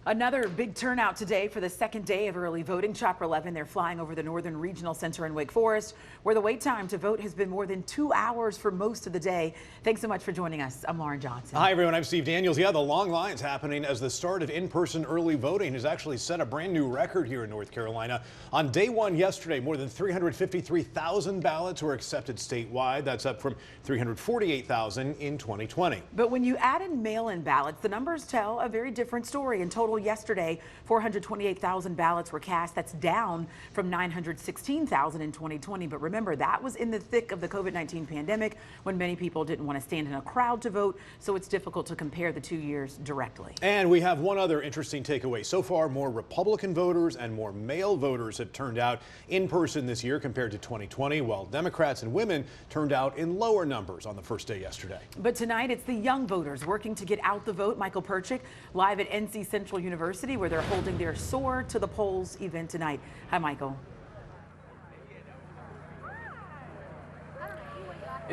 Another big turnout today for the second day of early voting. Chopper 11, they're flying over the Northern Regional Center in Wake Forest, where the wait time to vote has been more than 2 hours for most of the day. Thanks so much for joining us. I'm Lauren Johnson. Hi, everyone. I'm Steve Daniels. Yeah, the long lines happening as the start of in-person early voting has actually set a brand new record here in North Carolina. On day one yesterday, more than 353,000 ballots were accepted statewide. That's up from 348,000 in 2020. But when you add in mail-in ballots, the numbers tell a very different story. In total yesterday, 428,000 ballots were cast. That's down from 916,000 in 2020. But remember, that was in the thick of the COVID-19 pandemic when many people didn't want to stand in a crowd to vote. So it's difficult to compare the 2 years directly. And we have one other interesting takeaway. So far, more Republican voters and more male voters have turned out in person this year compared to 2020, while Democrats and women turned out in lower numbers on the first day yesterday. But tonight, it's the young voters working to get out the vote. Michael Perchik live at NC Central University, where they're holding their Soar to the Polls event tonight. Hi, Michael.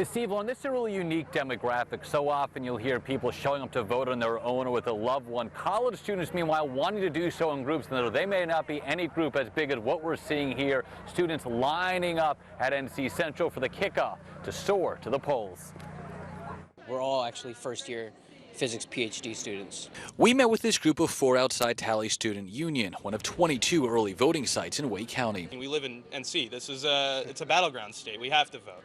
Steve, well, this is a really unique demographic. So often you'll hear people showing up to vote on their own or with a loved one. College students, meanwhile, wanting to do so in groups. And they may not be any group as big as what we're seeing here. Students lining up at NC Central for the kickoff to Soar to the Polls. We're all actually first-year physics PhD students. We met with this group of 4 outside Tally Student Union, one of 22 early voting sites in Wake County. We live in NC. This is it's a battleground state. We have to vote.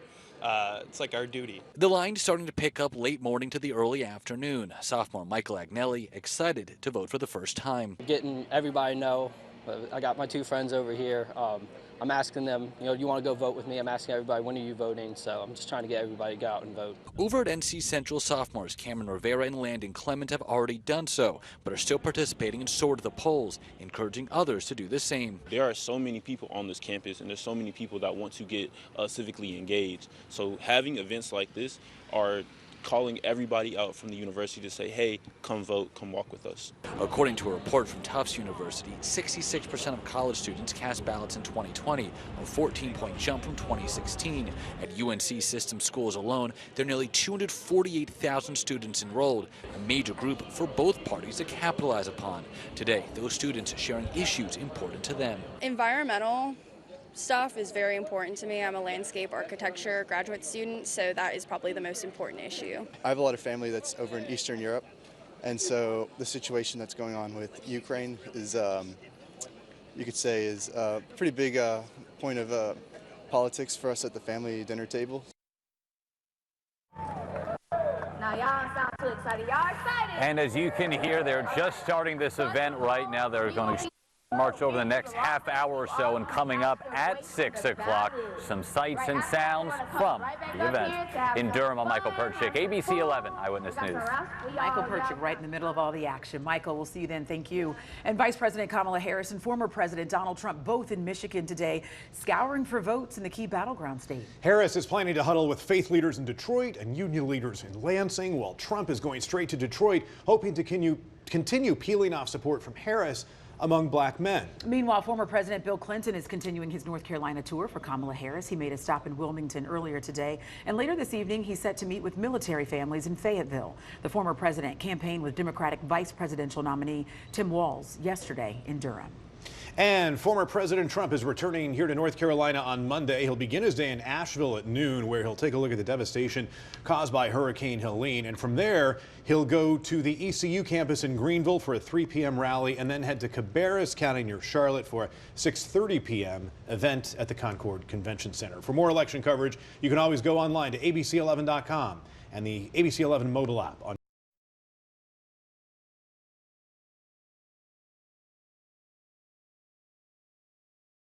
It's like our duty. The line starting to pick up late morning to the early afternoon. Sophomore Michael Agnelli excited to vote for the first time. Getting everybody know. I got my 2 friends over here. I'm asking them, do you want to go vote with me? I'm asking everybody, when are you voting? So I'm just trying to get everybody to go out and vote. Over at NC Central, sophomores Cameron Rivera and Landon Clement have already done so, but are still participating in Soar to the Polls, encouraging others to do the same. There are so many people on this campus, and there's so many people that want to get civically engaged. So having events like this are calling everybody out from the university to say, hey, come vote, come walk with us. According to a report from Tufts University, 66% of college students cast ballots in 2020, a 14-point jump from 2016. At UNC system schools alone, there are nearly 248,000 students enrolled, a major group for both parties to capitalize upon. Today, those students sharing issues important to them. Environmental stuff is very important to me. I'm a landscape architecture graduate student, so that is probably the most important issue. I have a lot of family that's over in Eastern Europe, and so the situation that's going on with Ukraine is, you could say, is a pretty big point of politics for us at the family dinner table. Now y'all sound too excited. Y'all excited? And as you can hear, they're just starting this event right now. They're going to march over the next half hour or so, and coming up at 6 o'clock, some sights and sounds from the event. In Durham, I'm Michael Perchik, ABC 11 Eyewitness News. Michael Perchik right in the middle of all the action. Michael, we'll see you then. Thank you. And Vice President Kamala Harris and former President Donald Trump both in Michigan today, scouring for votes in the key battleground state. Harris is planning to huddle with faith leaders in Detroit and union leaders in Lansing, while Trump is going straight to Detroit, hoping to continue peeling off support from Harris among black men. Meanwhile, former President Bill Clinton is continuing his North Carolina tour for Kamala Harris. He made a stop in Wilmington earlier today, and later this evening he's set to meet with military families in Fayetteville. The former president campaigned with Democratic vice presidential nominee Tim Walz yesterday in Durham. And former President Trump is returning here to North Carolina on Monday. He'll begin his day in Asheville at noon, where he'll take a look at the devastation caused by Hurricane Helene. And from there, he'll go to the ECU campus in Greenville for a 3 p.m. rally, and then head to Cabarrus County near Charlotte for a 6:30 p.m. event at the Concord Convention Center. For more election coverage, you can always go online to abc11.com and the ABC 11 mobile app on